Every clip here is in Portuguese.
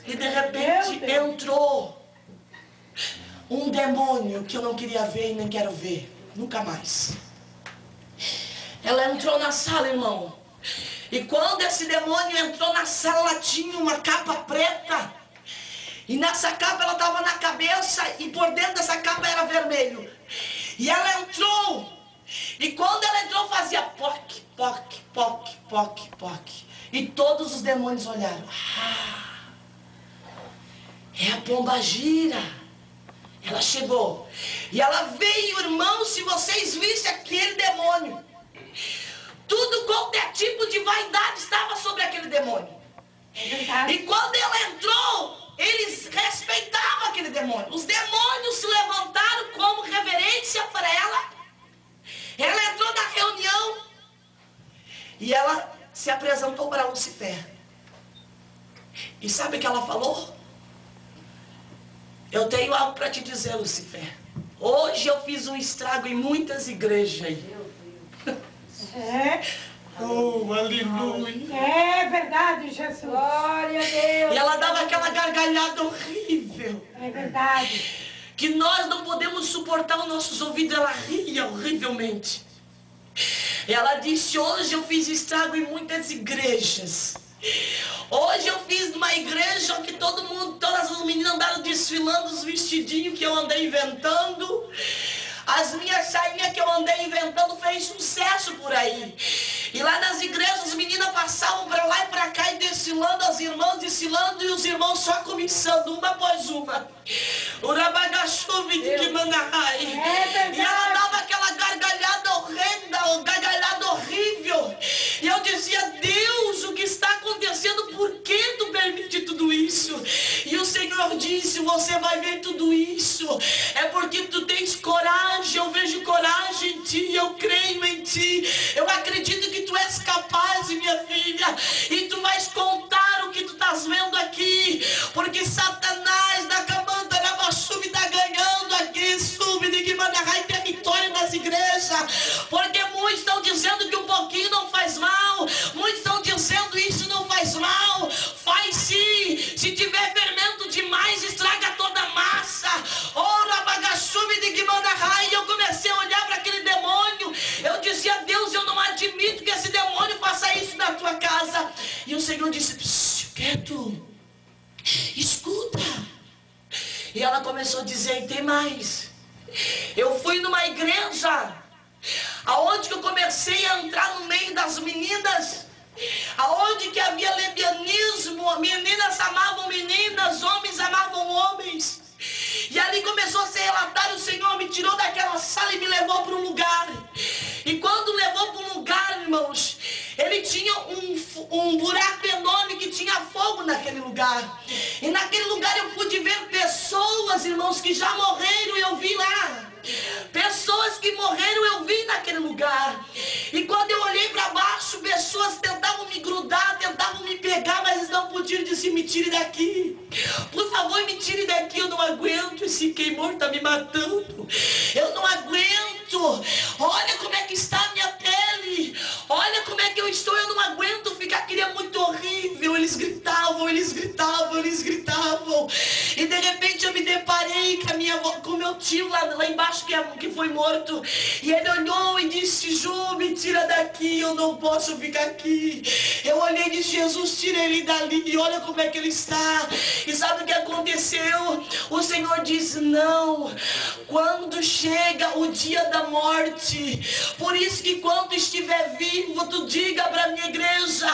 E de repente entrou um demônio que eu não queria ver e nem quero ver, nunca mais. Ela entrou na sala, irmão. E quando esse demônio entrou na sala, ela tinha uma capa preta. E nessa capa ela estava na cabeça e por dentro dessa capa era vermelho. E ela entrou. E quando ela entrou fazia poc, poc, poc, poc, poc. E todos os demônios olharam. Ah, é a pombagira. Ela chegou. E ela veio, irmão, se vocês vissem aquele demônio. Tudo qualquer tipo de vaidade estava sobre aquele demônio. E quando ela entrou, eles respeitavam aquele demônio. Os demônios se levantaram como reverência para ela. Ela entrou na reunião e ela se apresentou para Lucifer. E sabe o que ela falou? Eu tenho algo para te dizer, Lucifer. Hoje eu fiz um estrago em muitas igrejas aí. Oh, aleluia. É verdade, Jesus. Glória a Deus. E ela dava aquela gargalhada horrível. É verdade. Que nós não podemos suportar os nossos ouvidos. Ela ria horrivelmente. Ela disse, hoje eu fiz estrago em muitas igrejas. Hoje eu fiz numa igreja que todas as meninas andaram desfilando os vestidinhos que eu andei inventando. As minhas sainhas que eu andei inventando fez sucesso por aí. E lá nas igrejas as meninas passavam para lá e para cá e desfilando, as irmãs desfilando e os irmãos só começando uma após uma. E ela dava aquela gargalhada horrenda, gargalhada horrível. E eu dizia, Deus, o que está acontecendo? Por que tu permite tudo isso? E o Senhor disse, você vai ver tudo isso. É porque tu tens coragem, eu vejo coragem em ti, eu creio em ti. Eu acredito que tu és capaz, minha filha. E tu vais contar o que tu estás vendo aqui. Porque Satanás da Camanda Navassubi está ganhando aqui, sube de Guimarães, tem vitória nas igrejas. Porque muitos estão dizendo que um pouquinho não faz mal. Muitos estão dizendo isso não faz mal. Faz sim. Se tiver fermento demais, estraga toda a massa. Ora, bagaçubi de Guimarães. E eu comecei a olhar para aquele demônio. Eu dizia, Deus, eu não admito que esse demônio faça isso na tua casa. E o Senhor disse, quieto, escuta. E ela começou a dizer, e tem mais. Eu fui numa igreja aonde que eu comecei a entrar no meio das meninas, aonde que havia lesbianismo, meninas amavam meninas, homens amavam homens. E ali começou a ser relatado, o Senhor me tirou daquela sala e me levou para um lugar. E quando levou para um lugar, irmãos, ele tinha um buraco enorme que tinha fogo naquele lugar. E naquele lugar eu pude ver pessoas, irmãos, que já morreram, eu vi lá. Pessoas que morreram eu vi naquele lugar. E quando eu olhei para baixo, pessoas tentavam me grudar, tentavam me pegar, mas eles não podiam dizer, me tire daqui. Por favor, me tire daqui, eu não aguento. Esse queimor está me matando. Eu não aguento. Olha como é que está a minha pele. Olha como é que eu estou, eu não aguento ficar aqui, é muito horrível. Eles gritavam, eles gritavam, eles gritavam. E de repente eu me deparei com meu tio lá embaixo que foi morto. E ele olhou e disse, Ju, me tira daqui, eu não posso ficar aqui. Eu olhei e disse, Jesus, tira ele dali, e olha como é que ele está. E sabe o que aconteceu? O Senhor disse, não, quando chega o dia da morte, por isso que quando estiver vivo, tu diga para a minha igreja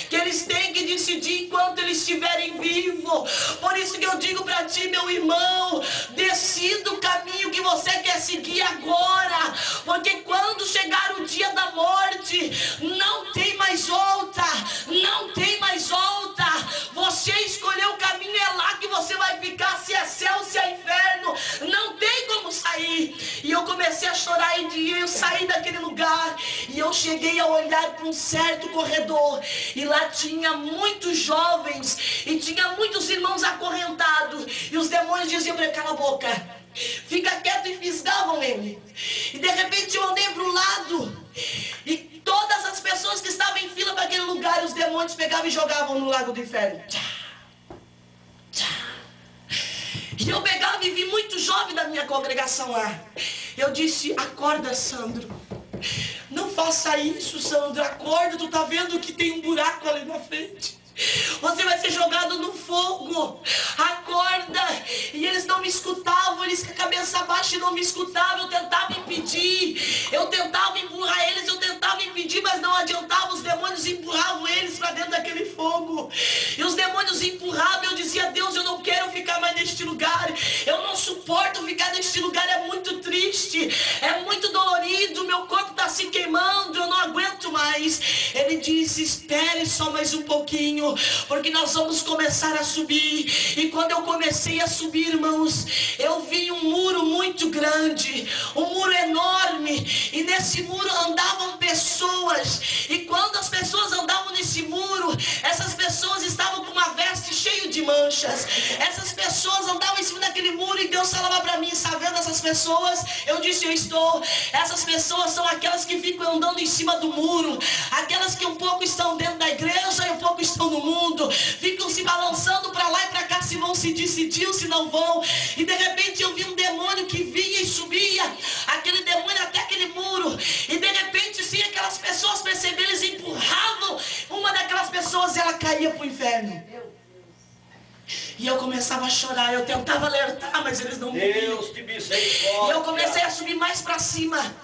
que eles têm que decidir enquanto eles estiverem vivos. Por isso que eu digo para ti, meu irmão, decida o caminho que você quer seguir agora, porque quando chegar o dia da morte, não tem mais volta, não tem mais volta. Você escolheu o caminho, é lá que você vai ficar, se é céu, se é inferno, não tem como sair. E eu comecei a chorar e eu saí daquele lugar, e eu cheguei a olhar para um certo corredor, e lá tinha muitos jovens, e tinha muitos irmãos acorrentados, e os demônios diziam para ele, cala a boca, fica quieto, e fisgavam ele. E de repente eu andei para o lado, e todas as pessoas que estavam em fila para aquele lugar, os demônios pegavam e jogavam no lago do inferno. E eu pegava e vi muito jovem da minha congregação lá. Eu disse, acorda, Sandro. Não faça isso, Sandro. Acorda, tu tá vendo que tem um buraco ali na frente. Você vai ser jogado no fogo. Acorda. E eles não me escutavam, eles com a cabeça baixa e não me escutavam. Eu tentava impedir, eu tentava empurrar eles, eu tentava impedir, mas não adiantava. Os demônios empurravam eles para dentro daquele fogo. E os demônios empurravam. Eu dizia, Deus, eu não quero ficar mais neste lugar. Eu não suporto ficar neste lugar, é muito triste, é muito dolorido. Meu corpo está se queimando, eu não aguento mais. Ele disse, espere só mais um pouquinho, porque nós vamos começar a subir. E quando eu comecei a subir, irmãos, eu vi um muro muito grande, um muro enorme, e nesse muro andavam pessoas. E quando as pessoas andavam nesse muro, essas pessoas estavam com uma veste cheia de manchas. Essas pessoas andavam em cima daquele muro, e Deus falava para mim, sabendo essas pessoas? Eu disse, eu estou. Essas pessoas são aquelas que ficam andando em cima do muro, aquelas que um pouco estão dentro da igreja e um pouco estão no mundo, ficam se balançando para lá e para cá, se vão se decidir ou se não vão. E de repente eu vi um demônio que vinha e subia, aquele demônio até aquele muro, e de repente, sem aquelas pessoas perceberem, eles empurravam uma daquelas pessoas e ela caía para o inferno. E eu começava a chorar, eu tentava alertar, mas eles não me viam. E eu comecei a subir mais para cima.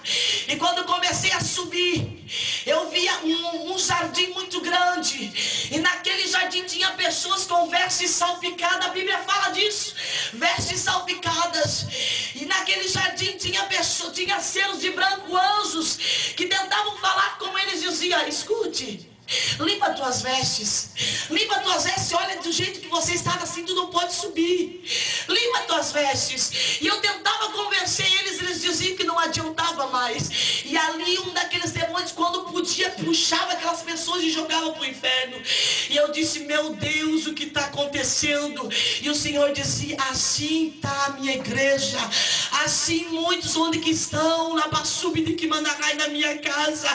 E quando eu comecei a subir, eu via um jardim muito grande. E naquele jardim tinha pessoas com vestes salpicadas. A Bíblia fala disso, vestes salpicadas. E naquele jardim tinha seres de branco, anjos, que tentavam falar com eles. Diziam, escute, limpa tuas vestes, limpa tuas vestes, olha do jeito que você está assim, tu não pode subir, limpa tuas vestes. E eu tentava convencer eles, eles diziam que não adiantava mais. E ali um daqueles demônios, quando podia, puxava aquelas pessoas e jogava para o inferno. E eu disse, meu Deus, o que está acontecendo? E o Senhor disse, assim está a minha igreja, assim muitos onde que estão, na Bassubi de Quimandarai, na minha casa,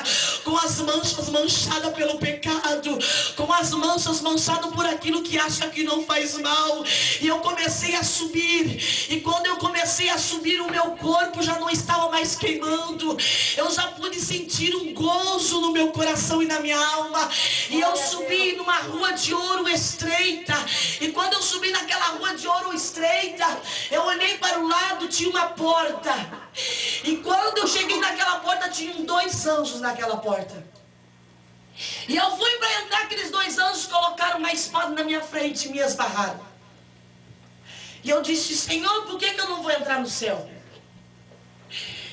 com as manchas manchadas pelo pecado, com as manchas manchadas por aquilo que acha que não faz mal. E eu comecei a subir, e quando eu comecei a subir, o meu corpo já não estava mais queimando, eu já pude sentir um gozo no meu coração e na minha alma. E eu subi numa rua de ouro estreita, e quando eu subi naquela rua de ouro estreita, eu olhei para o lado, tinha uma porta, e quando eu cheguei naquela porta, tinham 2 anjos naquela porta. E eu fui para entrar, aqueles 2 anjos colocaram uma espada na minha frente e me esbarraram. E eu disse, Senhor, por que eu não vou entrar no céu?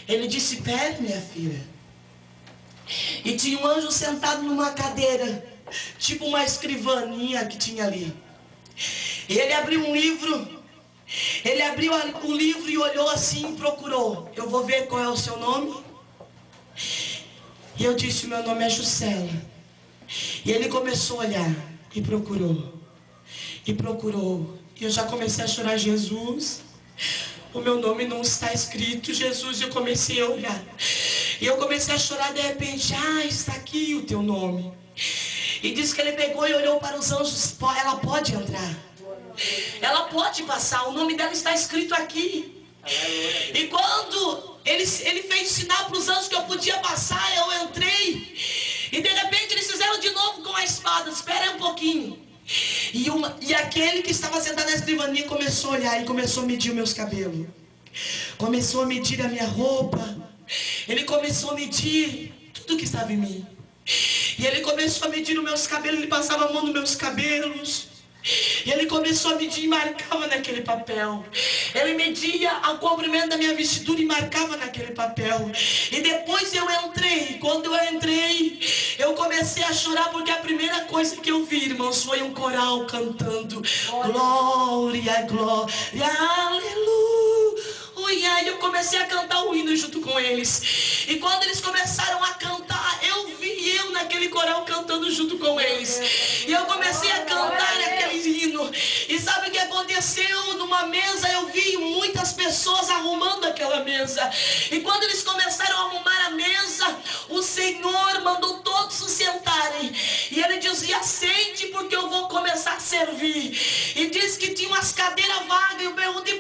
Ele disse, pera, minha filha. E tinha um anjo sentado numa cadeira, tipo uma escrivaninha que tinha ali. E ele abriu um livro. Ele abriu o livro e olhou assim e procurou. Eu vou ver qual é o seu nome. E eu disse, meu nome é Juscela. E ele começou a olhar e procurou. E procurou. E eu já comecei a chorar, Jesus, o meu nome não está escrito, Jesus. Eu comecei a olhar. E eu comecei a chorar, de repente, está aqui o teu nome. E disse que ele pegou e olhou para os anjos, ela pode entrar. Ela pode passar, o nome dela está escrito aqui. E quando ele fez sinal para os anjos que eu podia passar, eu entrei. E de repente eles fizeram de novo com a espada, espera aí um pouquinho. E aquele que estava sentado na escrivaninha começou a olhar e começou a medir os meus cabelos. Começou a medir a minha roupa. Ele começou a medir tudo que estava em mim. E ele começou a medir os meus cabelos, ele passava a mão nos meus cabelos. E ele começou a medir e marcava naquele papel. Ele media o comprimento da minha vestidura e marcava naquele papel. E depois eu entrei. Quando eu entrei, eu comecei a chorar, porque a primeira coisa que eu vi, irmãos, foi um coral cantando glória, glória, aleluia. E eu comecei a cantar o hino junto com eles. E quando eles começaram a cantar, eu vi eu naquele coral cantando junto com eles. E eu comecei a cantar aquele hino. E sabe o que aconteceu? Numa mesa eu vi muitas pessoas arrumando aquela mesa. E quando eles começaram a arrumar a mesa, o Senhor mandou todos se sentarem. E ele dizia, sente, porque eu vou começar a servir. E disse que tinha umas cadeiras vagas. Eu perguntei,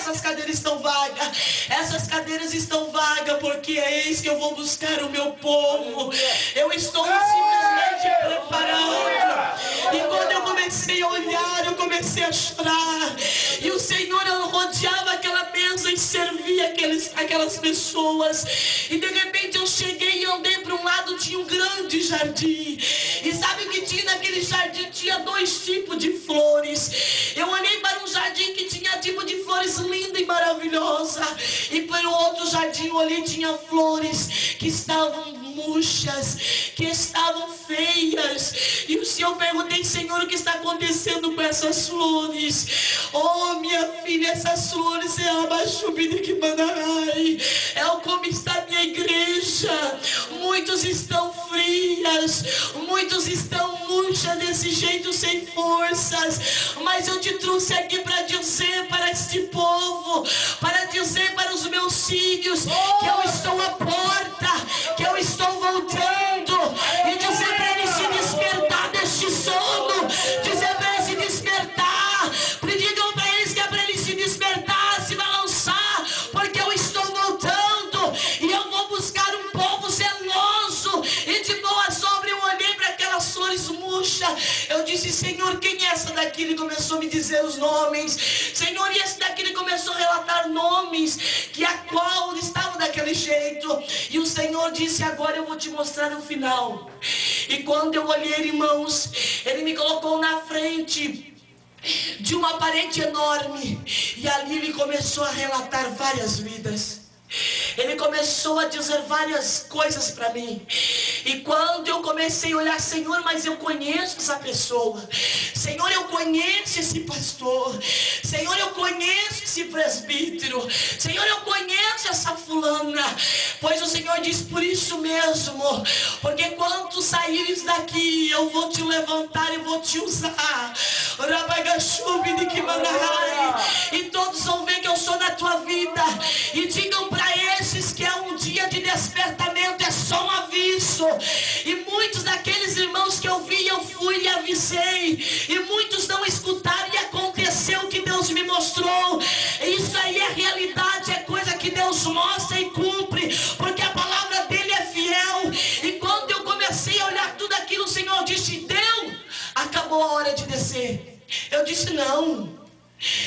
essas cadeiras estão vagas? Essas cadeiras estão vagas porque eis que eu vou buscar o meu povo. Eu estou simplesmente preparando. E quando eu comecei a olhar, eu comecei a chorar. E o Senhor rodeava aquela mesa e servia aquelas pessoas. E de repente eu cheguei e andei para um lado, tinha um grande jardim. E sabe o que tinha naquele jardim? Tinha 2 tipos de flores. Eu olhei para um jardim que tinha tipo de flores linda e maravilhosa. E para o outro jardim eu olhei, tinha flores que estavam murchas, que estavam feias. E o Senhor perguntei: Senhor, o que está acontecendo com essas flores? Oh, minha filha, essas flores é a Bachubida que mandarai. É como está a minha igreja. Muitos estão frias, muitos estão murchas desse jeito, sem forças. Mas eu te trouxe aqui para dizer para este povo, para dizer para os meus filhos, que eu estou à porta, que eu estou voltando, e dizer para eles se despertar deste sono, dizer para eles se despertar, digam para eles que é para eles se despertar, se balançar, porque eu estou voltando, e eu vou buscar um povo zeloso e de boa obra. Eu olhei para aquelas flores murchas, eu disse: Senhor, quem é essa daqui? Ele começou a me dizer os nomes. Senhor, e esse daqui? Ele começou a relatar nomes, que a qual estava daquele jeito. E o Senhor disse: agora eu vou te mostrar o final. E quando eu olhei, irmãos, Ele me colocou na frente de uma parede enorme, e ali Ele começou a relatar várias vidas. Ele começou a dizer várias coisas para mim. E quando eu comecei a olhar: Senhor, mas eu conheço essa pessoa. Senhor, eu conheço esse pastor. Senhor, eu conheço esse presbítero. Senhor, eu conheço essa fulana. Pois o Senhor diz: por isso mesmo, porque quando tu saíres daqui, eu vou te levantar e vou te usar. E todos vão ver que eu sou na tua vida. E digam para esses que é um dia de despertamento, é só um aviso. E muitos daqueles irmãos que eu vi, eu fui e avisei, e muitos não escutaram, e aconteceu o que Deus me mostrou. Isso aí é realidade, é coisa que Deus mostra e cumpre, porque a palavra dele é fiel. E quando eu comecei a olhar tudo aquilo, o Senhor disse: deu, acabou a hora de descer. Eu disse: não,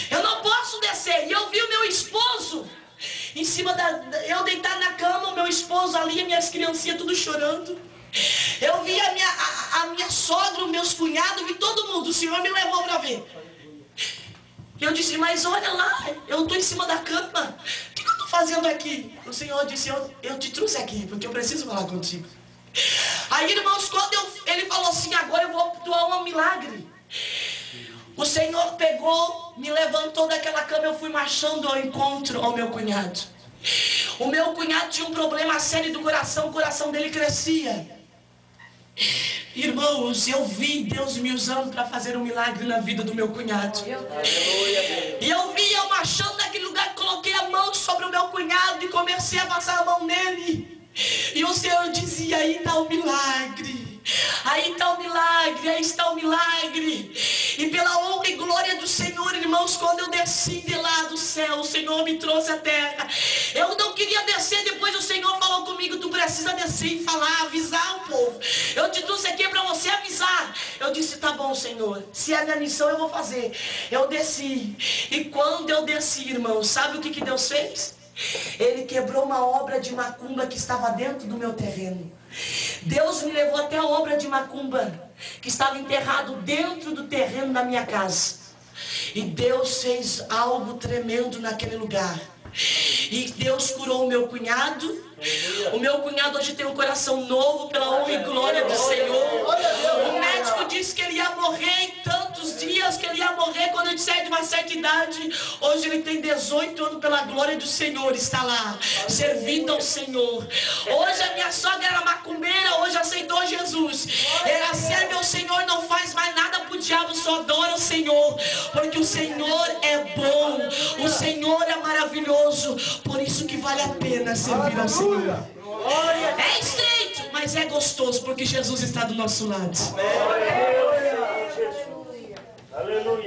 eu não posso descer. E eu vi o meu esposo em cima eu deitado na cama, o meu esposo ali, minhas criancinhas tudo chorando. Eu vi a minha sogra, os meus cunhados, vi todo mundo. O Senhor me levou para ver. E eu disse: mas olha lá, eu estou em cima da cama, o que eu estou fazendo aqui? O Senhor disse: eu te trouxe aqui porque eu preciso falar contigo. Aí, irmãos, quando ele falou assim: agora eu vou atuar um milagre. O Senhor pegou, me levantou daquela cama, eu fui marchando ao encontro ao meu cunhado. O meu cunhado tinha um problema sério do coração, o coração dele crescia. Irmãos, eu vi Deus me usando para fazer um milagre na vida do meu cunhado. E eu vi eu marchando naquele lugar, coloquei a mão sobre o meu cunhado e comecei a passar a mão nele. E o Senhor dizia: aí está o milagre. Aí está o milagre, aí está o milagre. E pela honra e glória do Senhor, irmãos, quando eu desci de lá do céu, o Senhor me trouxe à terra. Eu não queria descer, depois o Senhor falou comigo: tu precisa descer e falar, avisar o povo. Eu te trouxe aqui para você avisar. Eu disse: tá bom, Senhor, se é a minha missão eu vou fazer. Eu desci. E quando eu desci, irmãos, sabe o que Deus fez? Ele quebrou uma obra de macumba que estava dentro do meu terreno. Deus me levou até a obra de macumba que estava enterrado dentro do terreno da minha casa. E Deus fez algo tremendo naquele lugar. E Deus curou o meu cunhado. O meu cunhado hoje tem um coração novo pela honra e glória do Senhor. O médico disse que ele ia morrer em tantos dias, que ele ia morrer quando ele disser de uma certa idade. Hoje ele tem 18 anos pela glória do Senhor, está lá, servindo ao Senhor. Hoje a minha sogra era macumbeira, hoje aceitou Jesus. Ela serve ao Senhor, não faz mais nada pro diabo, só adora o Senhor. Porque o Senhor é bom, o Senhor é maravilhoso. Por isso que vale a pena servir ao Senhor. É estreito, mas é gostoso, porque Jesus está do nosso lado. Aleluia.